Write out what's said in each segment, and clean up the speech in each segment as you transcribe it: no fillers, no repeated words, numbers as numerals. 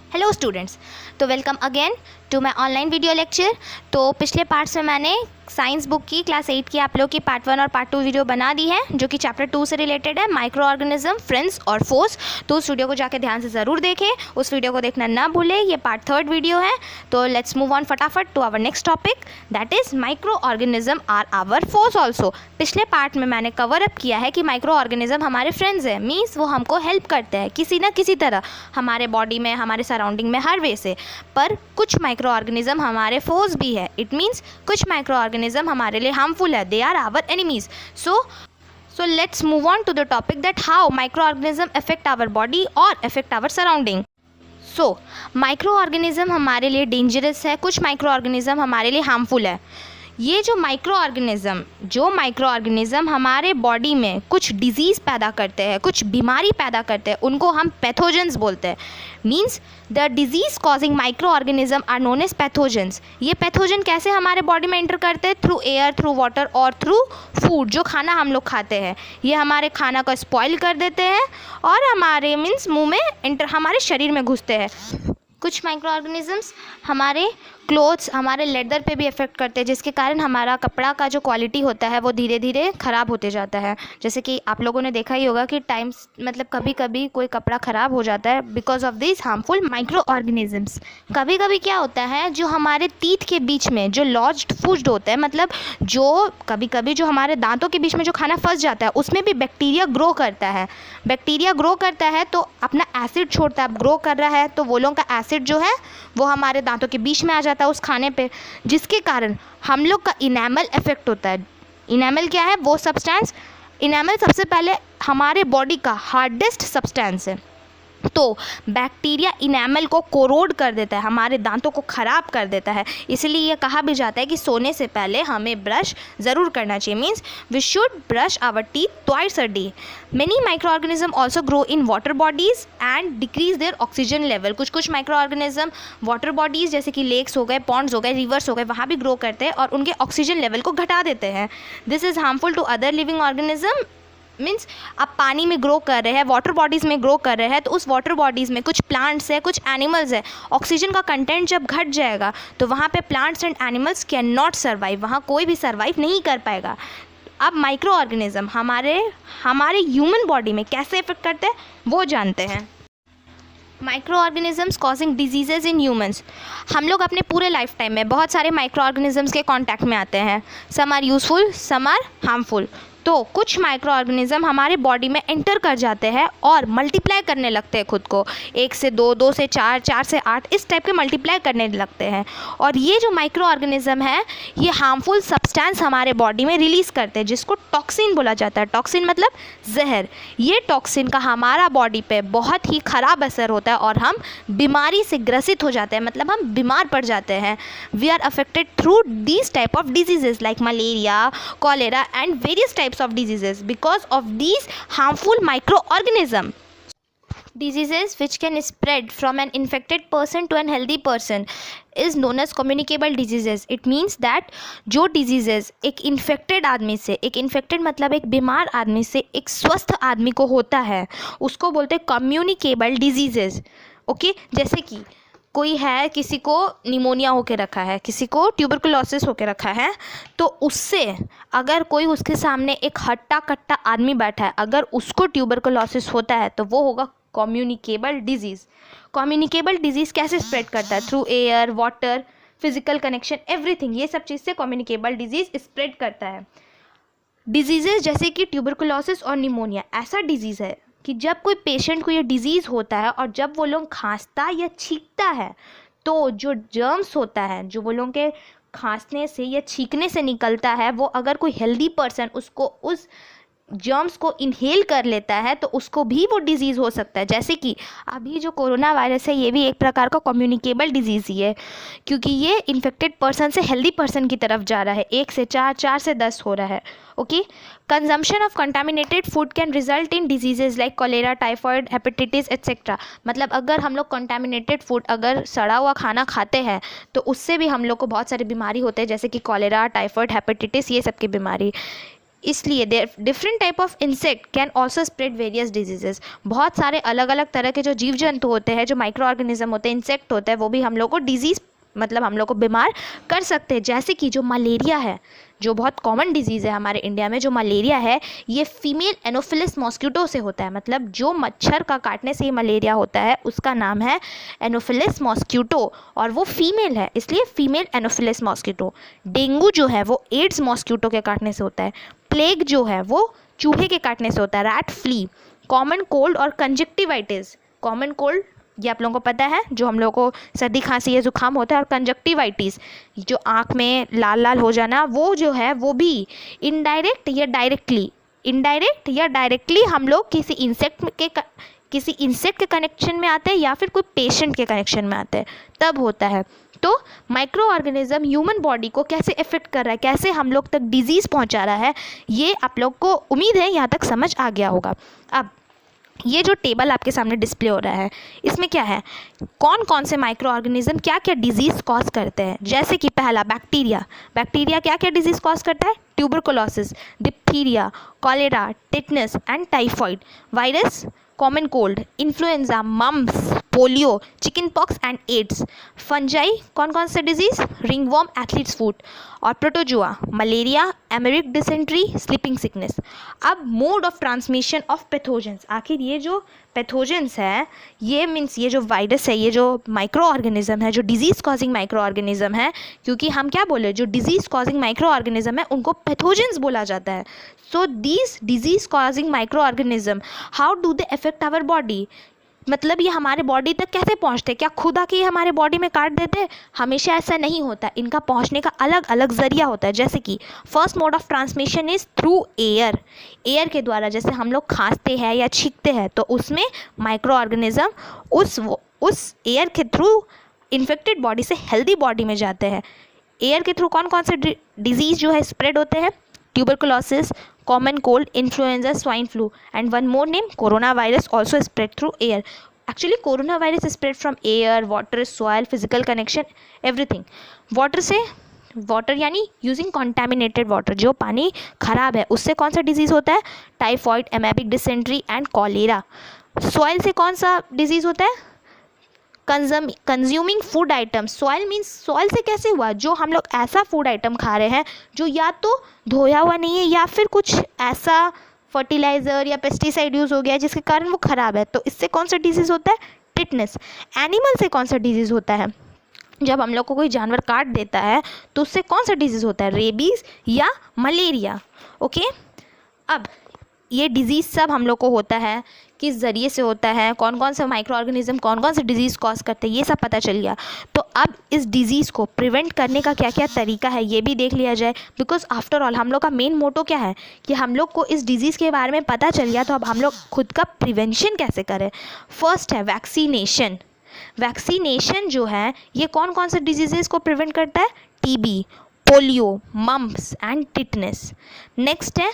Hello students, तो welcome again to my online video lecture. तो पिछले पार्ट्स में मैंने साइंस बुक की क्लास 8 की आप लोग की पार्ट 1 और पार्ट 2 वीडियो बना दी है, जो कि चैप्टर 2 से रिलेटेड है, माइक्रो ऑर्गेनिज्म, फ्रेंड्स और फोर्स। तो उस वीडियो को जाके ध्यान से ज़रूर देखें, उस वीडियो को देखना ना भूलें। ये पार्ट 3 वीडियो है। तो लेट्स मूव ऑन फटाफट to our next topic, that is micro organism are our foes also. पिछले पार्ट में मैंने कवर अप किया है कि माइक्रो ऑर्गेनिज्म हमारे फ्रेंड्स हैं, मीन्स वो हमको हेल्प करते हैं किसी ना किसी तरह, हमारे बॉडी में, हमारे सराउंडिंग में, हर वे से। पर कुछ माइक्रो ऑर्गेनिज्म हमारे फोर्स भी है। इट मीन्स कुछ माइक्रो ऑर्गेनिज्म हमारे लिए हार्मफुल है, they are our enemies. So let's move on to the topic that how microorganism affect our body or affect our surrounding. So microorganism हमारे लिए dangerous है, कुछ माइक्रोऑर्गेनिज्म हमारे लिए हार्मफुल है। ये जो माइक्रोऑर्गेनिज्म हमारे बॉडी में कुछ डिजीज़ पैदा करते हैं, कुछ बीमारी पैदा करते हैं, उनको हम पैथोजेंस बोलते हैं। Means the disease causing microorganism are known as pathogens. ये पैथोजन कैसे हमारे बॉडी में एंटर करते हैं? थ्रू एयर, थ्रू वाटर और थ्रू फूड। जो खाना हम लोग खाते हैं, ये हमारे खाना को स्पॉइल कर देते हैं और हमारे मीन्स मुंह में हमारे शरीर में घुसते हैं। कुछ माइक्रोऑर्गेनिजम्स हमारे क्लोथ्स, हमारे लेदर पे भी इफ़ेक्ट करते हैं, जिसके कारण हमारा कपड़ा का जो क्वालिटी होता है वो धीरे धीरे ख़राब होते जाता है। जैसे कि आप लोगों ने देखा ही होगा कि कभी कभी कोई कपड़ा ख़राब हो जाता है because of this harmful micro organisms. कभी कभी क्या होता है, जो हमारे टीथ के बीच में जो लॉज्ड फूड होता है, मतलब जो कभी कभी जो हमारे दांतों के बीच में जो खाना फंस जाता है, उसमें भी बैक्टीरिया ग्रो करता है। बैक्टीरिया ग्रो करता है तो अपना एसिड छोड़ता है। अब ग्रो कर रहा है तो वो लोगों का एसिड जो है वो हमारे दांतों के बीच में आ जाता है उस खाने पे, जिसके कारण हम लोग का इनेमल इफेक्ट होता है। इनेमल क्या है? वो सब्सटेंस, इनेमल सबसे पहले हमारे बॉडी का हार्डेस्ट सब्सटेंस है। तो बैक्टीरिया इनेमल को कोरोड कर देता है, हमारे दांतों को ख़राब कर देता है। इसलिए ये कहा भी जाता है कि सोने से पहले हमें ब्रश ज़रूर करना चाहिए। Means we should brush our teeth twice a day. Many micro organism also grow in water bodies and decrease their oxygen level. कुछ माइक्रो ऑर्गेनिज्म वाटर बॉडीज़ जैसे कि लेक्स हो गए, पॉन्ड्स हो गए, रिवर्स हो गए, वहाँ भी ग्रो करते हैं और उनके ऑक्सीजन लेवल को घटा देते हैं। This is harmful to other living organism. Means आप पानी में ग्रो कर रहे हैं, वाटर बॉडीज़ में ग्रो कर रहे हैं, तो उस वाटर बॉडीज़ में कुछ प्लांट्स है, कुछ एनिमल्स है। ऑक्सीजन का कंटेंट जब घट जाएगा तो वहाँ पे plants and animals can not survive, वहाँ कोई भी सर्वाइव नहीं कर पाएगा। अब माइक्रो ऑर्गेनिज्म हमारे ह्यूमन बॉडी में कैसे इफेक्ट करते हैं वो जानते हैं। Micro organisms causing diseases in humans. हम लोग अपने पूरे लाइफ टाइम में बहुत सारे माइक्रो ऑर्गेनिजम्स के कांटेक्ट में आते हैं। Some are useful, some are harmful. तो कुछ माइक्रो ऑर्गेनिज्म हमारे बॉडी में एंटर कर जाते हैं और मल्टीप्लाई करने लगते हैं खुद को। 1 से 2, 2 से 4, 4 से 8, इस टाइप के मल्टीप्लाई करने लगते हैं। और ये जो माइक्रो ऑर्गेनिज्म है, ये हार्मफुल सब्सटेंस हमारे बॉडी में रिलीज़ करते हैं, जिसको टॉक्सिन बोला जाता है। टॉक्सिन मतलब जहर। ये टॉक्सिन का हमारा बॉडी पे बहुत ही ख़राब असर होता है और हम बीमारी से ग्रसित हो जाते हैं, मतलब हम बीमार पड़ जाते हैं। We are affected through these type of diseases like malaria, cholera and various types of diseases because of these harmful microorganisms. Diseases which can spread from an infected person to an healthy person is known as communicable diseases. It means that जो diseases एक infected आदमी से, एक infected मतलब एक बीमार आदमी से एक स्वस्थ आदमी को होता है, उसको बोलते हैं communicable diseases. ओके, जैसे कि कोई है, किसी को निमोनिया होके रखा है, किसी को ट्यूबरकुलोसिस होके रखा है, तो उससे अगर कोई उसके सामने एक हट्टा कट्टा आदमी बैठा है, अगर उसको ट्यूबरकुलोसिस होता है तो वो होगा कम्युनिकेबल डिजीज़। कम्युनिकेबल डिजीज़ कैसे स्प्रेड करता है? Through air, water, physical connection, everything. ये सब चीज़ से कम्युनिकेबल डिजीज़ स्प्रेड करता है। डिजीज़ेज जैसे कि ट्यूबरकुलोसिस और निमोनिया ऐसा डिजीज़ है कि जब कोई पेशेंट को ये डिज़ीज़ होता है और जब वो लोग खांसता या छींकता है, तो जो जर्म्स होता है जो वो लोगों के खांसने से या छींकने से निकलता है, वो अगर कोई हेल्दी पर्सन उसको उस जर्म्स को इनहेल कर लेता है तो उसको भी वो डिज़ीज़ हो सकता है। जैसे कि अभी जो कोरोना वायरस है, ये भी एक प्रकार का कम्युनिकेबल डिजीज़ ही है, क्योंकि ये इन्फेक्टेड पर्सन से हेल्दी पर्सन की तरफ जा रहा है। 1 से 4, 4 से 10 हो रहा है। Okay, consumption of contaminated food can result in diseases like cholera, typhoid, hepatitis etcetera. मतलब अगर हम लोग कंटामिनेटेड फूड, अगर सड़ा हुआ खाना खाते हैं तो उससे भी हम लोग को बहुत सारी बीमारी होते हैं, जैसे कि कॉलेरा, टाइफॉइड, हेपेटाइटिस, ये सब की बीमारी। इसलिए different type of insect can also spread various diseases. बहुत सारे अलग अलग तरह के जो जीव जंतु होते हैं, जो माइक्रो ऑर्गेनिज्म होते हैं, इंसेक्ट होते हैं, वो भी हम लोग को डिजीज़ मतलब हम लोग को बीमार कर सकते हैं। जैसे कि जो मलेरिया है, जो बहुत कॉमन डिजीज़ है हमारे इंडिया में, जो मलेरिया है ये फीमेल एनोफिलिस मॉस्किटो से होता है। मतलब जो मच्छर का काटने से ये मलेरिया होता है उसका नाम है एनोफिलिस मॉस्किटो और वो फीमेल है, इसलिए फीमेल एनोफिलिस मॉस्किटो। डेंगू जो है वो एड्स मॉस्किटो के काटने से होता है। प्लेग जो है वो चूहे के काटने से होता है, रैट फ्ली। कॉमन कोल्ड और कंजक्टिवाइटिस, कॉमन कोल्ड ये आप लोगों को पता है, जो हम लोगों को सर्दी खांसी या जुकाम होता है, और कंजक्टिवाइटिस जो आँख में लाल लाल हो जाना, वो जो है वो भी इनडायरेक्ट या डायरेक्टली हम लोग किसी इंसेक्ट के कनेक्शन में आते हैं या फिर कोई पेशेंट के कनेक्शन में आते हैं तब होता है। तो माइक्रो ऑर्गेनिज्म ह्यूमन बॉडी को कैसे इफेक्ट कर रहा है, कैसे हम लोग तक डिजीज़ पहुंचा रहा है, ये आप लोग को उम्मीद है यहाँ तक समझ आ गया होगा। अब ये जो टेबल आपके सामने डिस्प्ले हो रहा है, इसमें क्या है, कौन कौन से माइक्रो ऑर्गेनिज्म क्या क्या डिजीज़ कॉज करते हैं। जैसे कि पहला बैक्टीरिया क्या क्या डिजीज़ कॉज करता है, tuberculosis, diphtheria, cholera, tetanus and typhoid. Virus, common cold, influenza, mumps, polio, chicken pox and AIDS. Fungi, कौन कौन से डिजीज़, रिंगवॉर्म, एथलीट्स फुट। और protozoa, malaria, amoebic dysentery, sleeping sickness. अब mode of transmission of pathogens, आखिर ये जो pathogens है, ये मीन्स ये जो वायरस है, ये जो माइक्रो ऑर्गेनिज्म है, जो डिजीज़ कॉजिंग माइक्रो ऑर्गेनिज्म है, क्योंकि हम क्या बोले, जो डिजीज़ कॉजिंग माइक्रो ऑर्गेनिज्म है उनको पैथोजेंस बोला जाता है। So these disease causing micro organism, how do they affect our body, मतलब ये हमारे बॉडी तक कैसे पहुंचते हैं, क्या खुद आके ये हमारे बॉडी में काट देते हैं, हमेशा ऐसा नहीं होता, इनका पहुंचने का अलग अलग ज़रिया होता है। जैसे कि first mode of transmission is through air के द्वारा, जैसे हम लोग खांसते हैं या छींकते हैं तो उसमें माइक्रो ऑर्गेनिज्म उस एयर के थ्रू इन्फेक्टेड बॉडी से हेल्दी बॉडी में जाते हैं। एयर के थ्रू कौन कौन से डिजीज़ जो है स्प्रेड होते हैं, tuberculosis, common cold, influenza, swine flu, and one more name, coronavirus also spread through air. Actually coronavirus is spread from air, water, soil, physical connection, everything. Water यानी using contaminated water, जो पानी खराब है उससे कौन सा डिजीज़ होता है, typhoid, amoebic dysentery and cholera. Soil से कौन सा डिजीज़ होता है, consuming food item. Soil means soil से कैसे हुआ, जो हम लोग ऐसा फूड आइटम खा रहे हैं जो या तो धोया हुआ नहीं है या फिर कुछ ऐसा फर्टिलाइज़र या पेस्टिसाइड यूज़ हो गया है जिसके कारण वो ख़राब है, तो इससे कौन सा डिजीज़ होता है, टिटनेस। एनिमल से कौन सा डिजीज़ होता है, जब हम लोग को कोई जानवर काट देता है तो उससे कौन सा डिजीज़ होता है, रेबीज़ या मलेरिया। ओके, अब ये डिज़ीज़ सब हम लोग को होता है, किस ज़रिए से होता है, कौन कौन से माइक्रो ऑर्गेनिज्म कौन कौन से डिज़ीज़ कॉज करते हैं, ये सब पता चल गया। तो अब इस डिज़ीज़ को प्रिवेंट करने का क्या क्या तरीका है ये भी देख लिया जाए, बिकॉज आफ्टर ऑल हम लोग का मेन मोटो क्या है कि हम लोग को इस डिज़ीज़ के बारे में पता चल गया, तो अब हम लोग खुद का प्रिवेंशन कैसे करें। फर्स्ट है वैक्सीनेशन। वैक्सीनेशन जो है ये कौन कौन से डिजीज़ को प्रिवेंट करता है, TB, polio, mumps and tetanus. Next है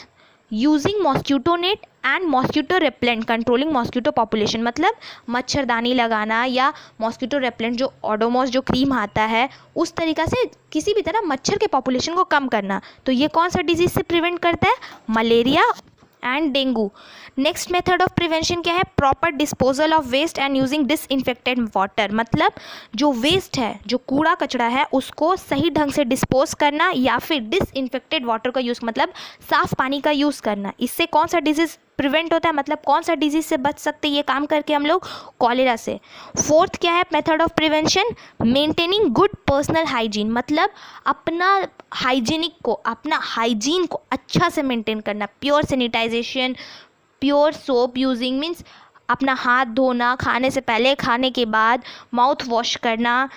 using mosquito net and mosquito repellent controlling mosquito population, मतलब मच्छरदानी लगाना या मॉस्किटो रेपेलेंट जो ओडोमॉस जो क्रीम आता है उस तरीक़ा से किसी भी तरह मच्छर के पॉपुलेशन को कम करना। तो ये कौन सा डिजीज़ से प्रिवेंट करता है, malaria and dengue. Next method of prevention क्या है, proper disposal of waste and using disinfected water, मतलब जो वेस्ट है, जो कूड़ा कचरा है उसको सही ढंग से डिस्पोज करना या फिर डिसइंफेक्टेड वाटर का यूज़, मतलब साफ़ पानी का यूज़ करना। इससे कौन सा डिजीज़ प्रिवेंट होता है, मतलब कौन सा डिजीज़ से बच सकते हैं ये काम करके हम लोग, कॉलेरा से। फोर्थ क्या है method of prevention, maintaining good personal hygiene, मतलब अपना अपना हाइजीन को अच्छा से मेंटेन करना, pure sanitization, pure soap using means अपना हाथ धोना, खाने से पहले, खाने के बाद, माउथ वॉश करना,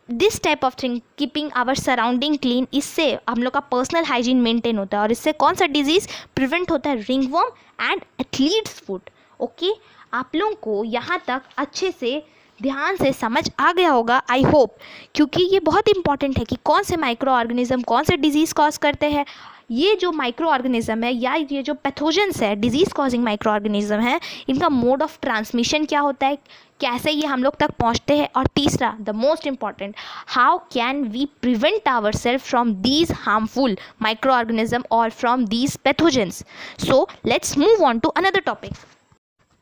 this type of thing, keeping our surrounding clean. इससे हम लोग का पर्सनल हाइजीन मेंटेन होता है और इससे कौन सा डिजीज़ प्रिवेंट होता है, ringworm and athletes foot. Okay, आप लोगों को यहाँ तक अच्छे से ध्यान से समझ आ गया होगा आई होप, क्योंकि ये बहुत इंपॉर्टेंट है कि कौन से माइक्रो ऑर्गेनिज्म कौन से डिजीज़ कॉज करते हैं। ये जो माइक्रो ऑर्गेनिज्म है या ये जो पैथोजेंस है, डिजीज़ कॉजिंग माइक्रो ऑर्गेनिज्म है, इनका मोड ऑफ ट्रांसमिशन क्या होता है, कैसे ये हम लोग तक पहुंचते हैं, और तीसरा the most important, how can we prevent our self from these harmful microorganism और from these pathogens. So let's move on to another topic.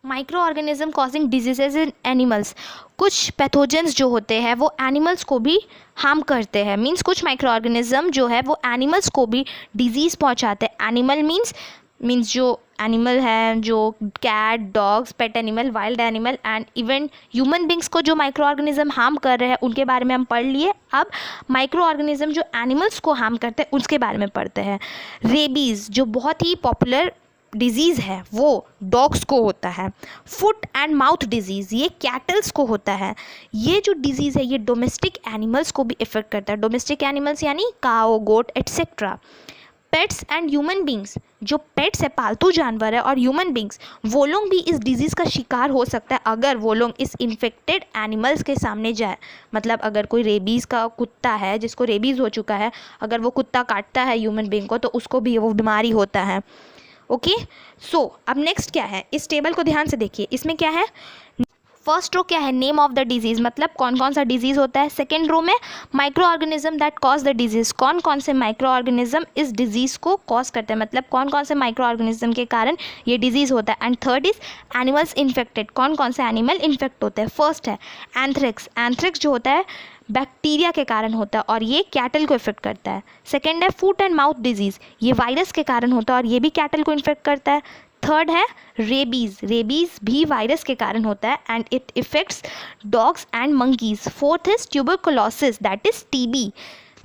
Microorganism causing diseases in animals. कुछ पैथोजेंस जो होते हैं वो animals को भी harm करते हैं. मीन्स कुछ माइक्रो ऑर्गेनिज्म जो है वो एनिमल्स को भी डिजीज़ पहुंचाते हैं. एनिमल मीन्स जो एनिमल है, जो cat, dogs, pet animal, wild animal and even human beings को जो माइक्रो ऑर्गेनिज्म हार्म कर रहे हैं उनके बारे में हम पढ़ लिए. अब माइक्रो ऑर्गेनिज्म जो एनिमल्स को हार्म करते हैं उसके बारे में पढ़ते हैं. रेबीज़ जो बहुत ही पॉपुलर डिजीज़ है वो डॉग्स को होता है. फुट एंड माउथ डिजीज़ ये कैटल्स को होता है. ये जो डिजीज़ है ये डोमेस्टिक एनिमल्स को भी इफ़ेक्ट करता है. डोमेस्टिक एनिमल्स यानी cow, goat etcetera. Pets and human beings, जो पेट्स है, पालतू जानवर है, और ह्यूमन बींग्स, वो लोग भी इस डिजीज़ का शिकार हो सकता है अगर वो लोग इस इन्फेक्टेड एनिमल्स के सामने जाए. मतलब अगर कोई रेबीज़ का कुत्ता है जिसको रेबीज़ हो चुका है, अगर वो कुत्ता काटता है ह्यूमन बींग को तो उसको भी वो बीमारी होता है. ओके, सो अब नेक्स्ट क्या है, इस टेबल को ध्यान से देखिए. इसमें क्या है, फर्स्ट रो क्या है, नेम ऑफ द डिजीज़, मतलब कौन कौन सा डिजीज़ होता है. सेकेंड रो में micro organism that cause the disease, कौन कौन से माइक्रो ऑर्गेनिज्म इस डिजीज़ को कॉज करते हैं, मतलब कौन कौन से माइक्रो ऑर्गेनिज्म के कारण ये डिजीज़ होता है. And third is animals infected, कौन कौन से एनिमल इन्फेक्ट होते हैं. फर्स्ट है एंथ्रेक्स. एंथ्रेक्स जो होता है बैक्टीरिया के कारण होता है और ये कैटल को इफेक्ट करता है. सेकेंड है फूट एंड माउथ डिजीज़, ये वायरस के कारण होता है और ये भी कैटल को इन्फेक्ट करता है. थर्ड है रेबीज़. रेबीज़ भी वायरस के कारण होता है and it affects dogs and monkeys. Fourth is tuberculosis that is TB.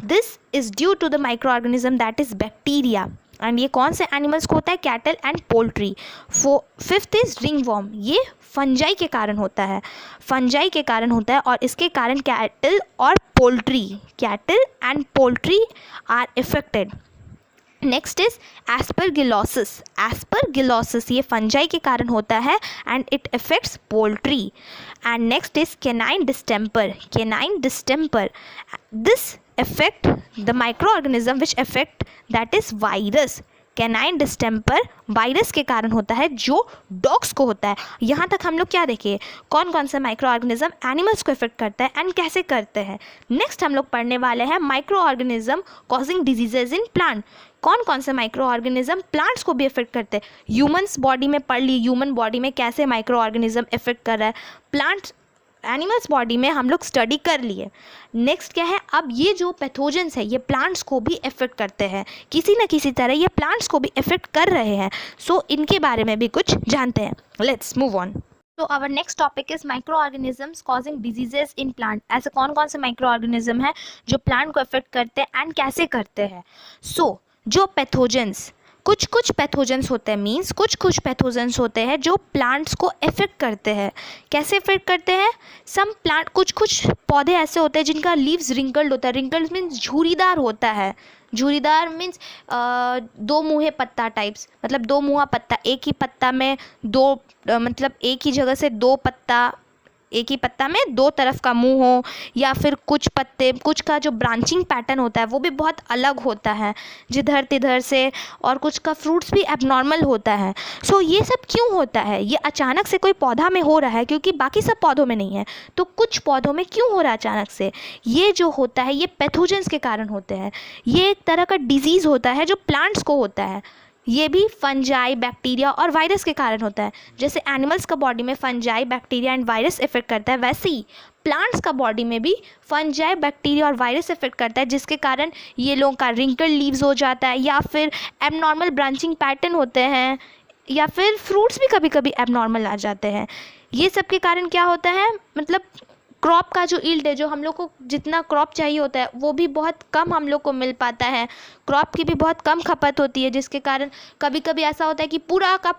This is due to the micro organism that is bacteria and ये कौन से एनिमल्स को होता है, cattle and poultry. Fifth is ringworm, ये फंजाई के कारण होता है. फंजाई के कारण होता है और इसके कारण cattle and poultry are affected. Next is aspergillosis. Aspergillosis ये फंजाई के कारण होता है and it affects poultry. And next is canine distemper. Canine distemper, this affect the microorganism which affect that is virus. Canine distemper virus के कारण होता है जो डॉग्स को होता है. यहाँ तक हम लोग क्या देखें, कौन कौन से माइक्रो ऑर्गेनिज्म एनिमल्स को इफेक्ट करता है एंड कैसे करते हैं. नेक्स्ट हम लोग पढ़ने वाले हैं micro organism causing diseases in plant. कौन कौन से माइक्रो ऑर्गेनिज्म प्लांट्स को भी इफेक्ट करते हैं. ह्यूमन्स बॉडी में पढ़ ली, ह्यूमन बॉडी में कैसे माइक्रो ऑर्गेनिज्म इफेक्ट कर रहा है. प्लांट्स एनिमल्स बॉडी में हम लोग स्टडी कर लिए. नेक्स्ट क्या है, अब ये जो पैथोजेंस है ये प्लांट्स को भी इफेक्ट करते हैं, किसी न किसी तरह ये प्लांट्स को भी इफेक्ट कर रहे हैं. सो इनके बारे में भी कुछ जानते हैं. Let's move on. तो our next topic is microorganisms causing diseases in plant. ऐसे कौन कौन से माइक्रो ऑर्गेनिज्म है जो प्लांट को इफेक्ट करते हैं एंड कैसे करते हैं. सो जो पैथोजेंस, कुछ पैथोजेंस होते हैं, मीन्स कुछ पैथोजेंस होते हैं जो प्लांट्स को इफेक्ट करते हैं. कैसे इफेक्ट करते हैं, सम प्लांट, कुछ पौधे ऐसे होते हैं जिनका लीव्स रिंकल्ड होता है. रिंकल्ड मीन्स झूरीदार होता है. झूरीदार मीन्स दो मुँहे पत्ता टाइप्स, मतलब दो मुँहा पत्ता, एक ही पत्ता में दो, मतलब एक ही जगह से दो पत्ता, एक ही पत्ता में दो तरफ का मुंह हो, या फिर कुछ का जो ब्रांचिंग पैटर्न होता है वो भी बहुत अलग होता है जिधर तिधर से, और कुछ का फ्रूट्स भी एबनॉर्मल होता है. सो ये सब क्यों होता है, ये अचानक से कोई पौधा में हो रहा है क्योंकि बाकी सब पौधों में नहीं है, तो कुछ पौधों में क्यों हो रहा है अचानक से. ये जो होता है ये पैथोजेंस के कारण होते हैं. ये एक तरह का डिजीज़ होता है जो प्लांट्स को होता है. ये भी फंजाई, बैक्टीरिया और वायरस के कारण होता है. जैसे एनिमल्स का बॉडी में fungi, bacteria and virus effect करता है, वैसे ही प्लांट्स का बॉडी में भी फंजाई, बैक्टीरिया और वायरस इफेक्ट करता है, जिसके कारण ये लोगों का रिंकल लीव्स हो जाता है, या फिर एबनॉर्मल ब्रांचिंग पैटर्न होते हैं, या फिर फ्रूट्स भी कभी कभी एबनॉर्मल आ जाते हैं. ये सब के कारण क्या होता है, मतलब क्रॉप का जो यील्ड है, जो हम लोग को जितना क्रॉप चाहिए होता है वो भी बहुत कम हम लोग को मिल पाता है. क्रॉप की भी बहुत कम खपत होती है, जिसके कारण कभी कभी ऐसा होता है कि पूरा का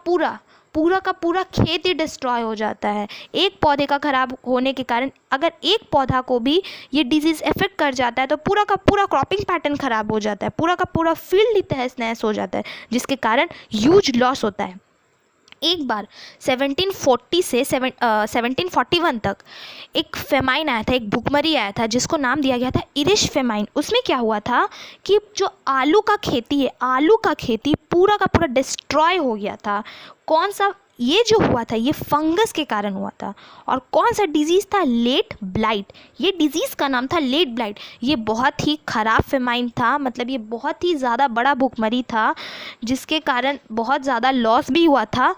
पूरा खेत ही डिस्ट्रॉय हो जाता है. एक पौधे का ख़राब होने के कारण अगर एक पौधा को भी ये डिजीज़ इफेक्ट कर जाता है तो पूरा का पूरा क्रॉपिंग पैटर्न ख़राब हो जाता है, पूरा का पूरा फील्ड ही तहस नहस हो जाता है, जिसके कारण ह्यूज लॉस होता है. एक बार 1740 से 1741 तक एक फेमाइन आया था, एक भुखमरी आया था जिसको नाम दिया गया था इरिश फेमाइन. उसमें क्या हुआ था कि जो आलू का खेती है, आलू का खेती पूरा का पूरा डिस्ट्रॉय हो गया था. कौन सा ये जो हुआ था ये फंगस के कारण हुआ था। और कौन सा डिजीज़ था? Late blight. ये डिजीज़ का नाम था लेट ब्लाइट। ये बहुत ही ख़राब फेमाइन था, मतलब ये बहुत ही ज़्यादा बड़ा भुखमरी था जिसके कारण बहुत ज़्यादा लॉस भी हुआ था।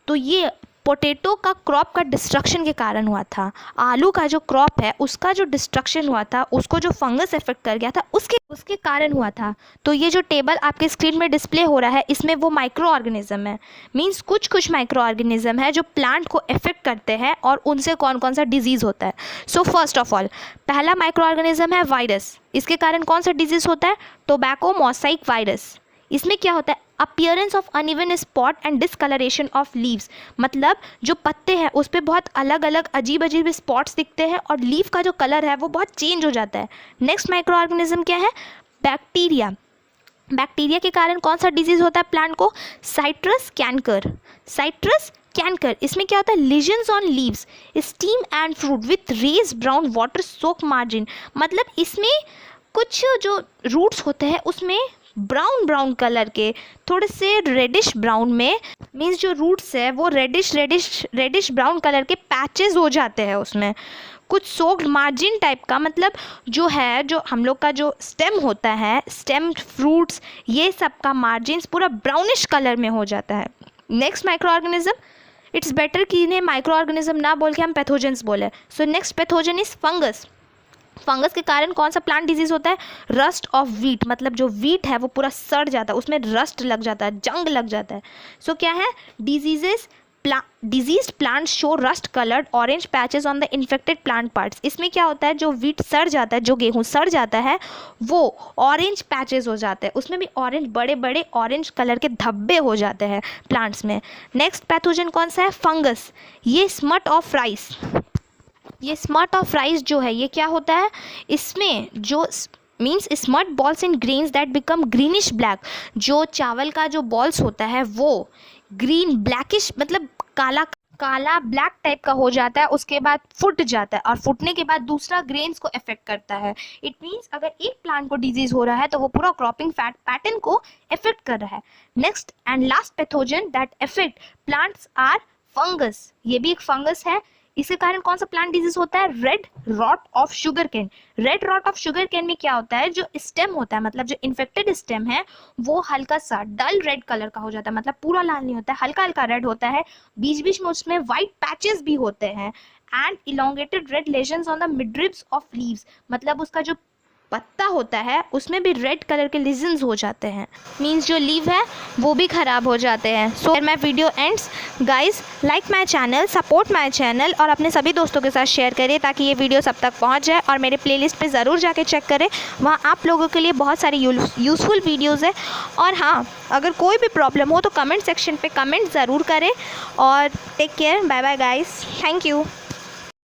तो ये पोटैटो का क्रॉप का डिस्ट्रक्शन के कारण हुआ था। आलू का जो क्रॉप है उसका जो डिस्ट्रक्शन हुआ था, उसको जो फंगस इफेक्ट कर गया था उसके कारण हुआ था। तो ये जो टेबल आपके स्क्रीन में डिस्प्ले हो रहा है इसमें वो माइक्रो ऑर्गेनिज्म है, मींस कुछ माइक्रो ऑर्गेनिज्म है जो प्लांट को इफेक्ट करते हैं और उनसे कौन कौन सा डिजीज़ होता है। सो फर्स्ट ऑफ ऑल पहला माइक्रो ऑर्गेनिज्म है वायरस। इसके कारण कौन सा डिजीज़ होता है? Tobacco mosaic virus. इसमें क्या होता है? Appearance of uneven spot and discolouration of leaves, मतलब जो पत्ते हैं उस पर बहुत अलग अलग अजीब अजीब स्पॉट्स दिखते हैं और लीफ का जो कलर है वो बहुत चेंज हो जाता है। नेक्स्ट माइक्रो ऑर्गेनिज्म क्या है? बैक्टीरिया। बैक्टीरिया के कारण कौन सा डिजीज़ होता है प्लांट को? Citrus canker. साइट्रस कैंकर, इसमें क्या होता है? Lesions on leaves, stem and fruit with raised brown water soaked margin, मतलब इसमें कुछ जो रूट्स होते हैं उसमें ब्राउन कलर के थोड़े से रेडिश ब्राउन में, मीन्स जो रूट्स है वो रेडिश ब्राउन कलर के पैचेस हो जाते हैं उसमें, कुछ सोक्ड मार्जिन टाइप का, मतलब जो है जो हम लोग का जो स्टेम होता है, स्टेम फ्रूट्स ये सब का मार्जिन्स पूरा ब्राउनिश कलर में हो जाता है। Next micro organism, it's better कि इन्हें माइक्रो ऑर्गेनिज्म ना बोल के हम पैथोजेंस बोले। So next pathogen is fungus. Fungus के कारण कौन सा प्लांट डिजीज़ होता है? रस्ट ऑफ वीट, मतलब जो वीट है वो पूरा सड़ जाता है, उसमें रस्ट लग जाता है, जंग लग जाता है। सो क्या है? Diseased plants show rust coloured orange patches on the infected plant parts. इसमें क्या होता है? जो वीट सड़ जाता है, जो गेहूँ सड़ जाता है वो ऑरेंज पैचेस हो जाते हैं, उसमें भी ऑरेंज बड़े ऑरेंज कलर के धब्बे हो जाते हैं प्लांट्स में। नेक्स्ट पैथोजन कौन सा है? फंगस। ये स्मट ऑफ राइस, ये स्मट ऑफ राइस जो है ये क्या होता है? इसमें जो means smut balls in grains that become greenish black, जो चावल का जो बॉल्स होता है वो ग्रीन ब्लैकिश, मतलब काला ब्लैक टाइप का हो जाता है, उसके बाद फुट जाता है और फुटने के बाद दूसरा ग्रेन्स को इफेक्ट करता है। इट मीन्स अगर एक प्लांट को डिजीज हो रहा है तो वो पूरा क्रॉपिंग फैट पैटर्न को इफेक्ट कर रहा है। Next and last pathogen that affect plants are fungus. ये भी एक फंगस है। इसके कारण कौन सा प्लांट डिजीज होता है? Red rot of sugar cane. Red rot of sugar cane में क्या होता है? जो स्टेम होता है, मतलब जो इन्फेक्टेड स्टेम है वो हल्का सा डल रेड कलर का हो जाता है, मतलब पूरा लाल नहीं होता है, हल्का हल्का रेड होता है, बीच बीच में उसमें वाइट पैचेस भी होते हैं and elongated red lesions on the midribs of leaves, मतलब उसका जो पत्ता होता है उसमें भी रेड कलर के लिजन्स हो जाते हैं, मीन्स जो लीव है वो भी ख़राब हो जाते हैं। So my video ends. Guys like my channel, support my channel और अपने सभी दोस्तों के साथ शेयर करें ताकि ये वीडियो सब तक पहुंच जाए। और मेरे प्लेलिस्ट पे ज़रूर जाके चेक करें, वहाँ आप लोगों के लिए बहुत सारी यूज़फुल वीडियोज़ है। और हाँ, अगर कोई भी प्रॉब्लम हो तो कमेंट सेक्शन पर कमेंट ज़रूर करें। और take care, bye bye guys, thank you.